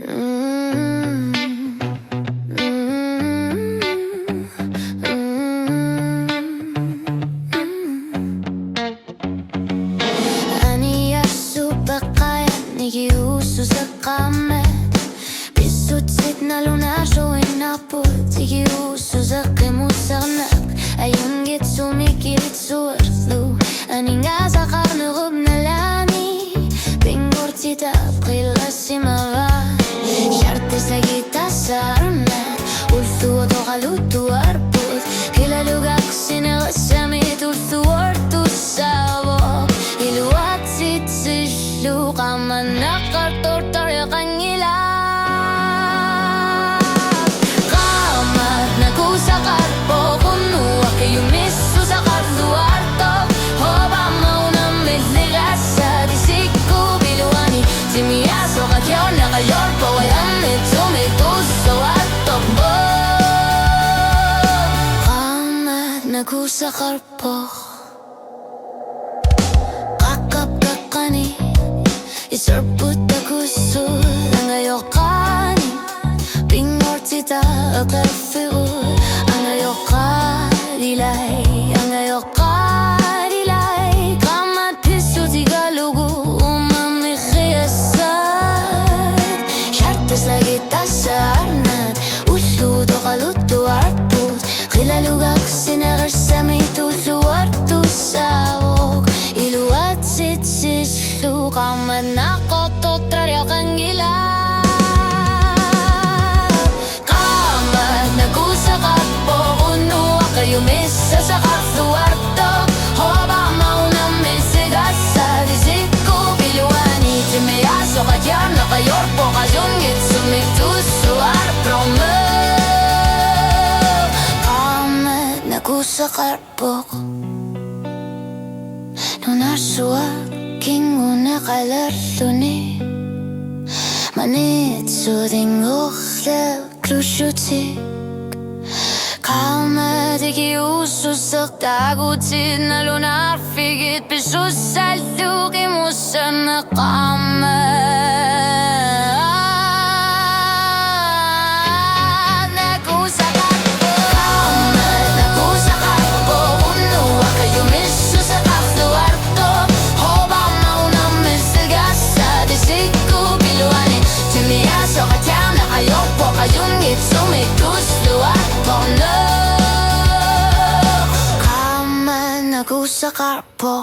Mm, mm, 아니야 수박하얀 이게 우수석감에 비수tit nalo na showing up Tiki ususak emusanak Ayun git sumikilit suerlu Ani nga sa karnurub na lani Pingurtita prilasimava Shartes la gita sarnat Ultu oto kalutu arput Kilalugak sineresamit ultu ortu sabok Iluat sitsislu Kamanakar tortar ya kanila Nagu sa karpok Kakap kakani Iserput akusul Ang ayokani Pingortita akarfirul Ang ayokadilay Ang ayokadilay Kamat piso tigalugu Umamikiyasad Shartes lagi tasarnat Usludo kaluto arput Kilalugak sineresamit ultuartu sabok Iluat sitsislu Kamat nakototrarya kangila Kamat nagusakappo Unuwa kayo misa sa katuarto Hoba maunang misigasa Disiku biluani Timeyaso kadyam na kayorpo Kajungit sumitusuar promo Nagu sa karpok Nung nasua King una kalartuni Manit suding uklev Klushutik Kalmadiki ususak Dagutit na lunar Figit bisusaluki Musa na kamad Sa karpo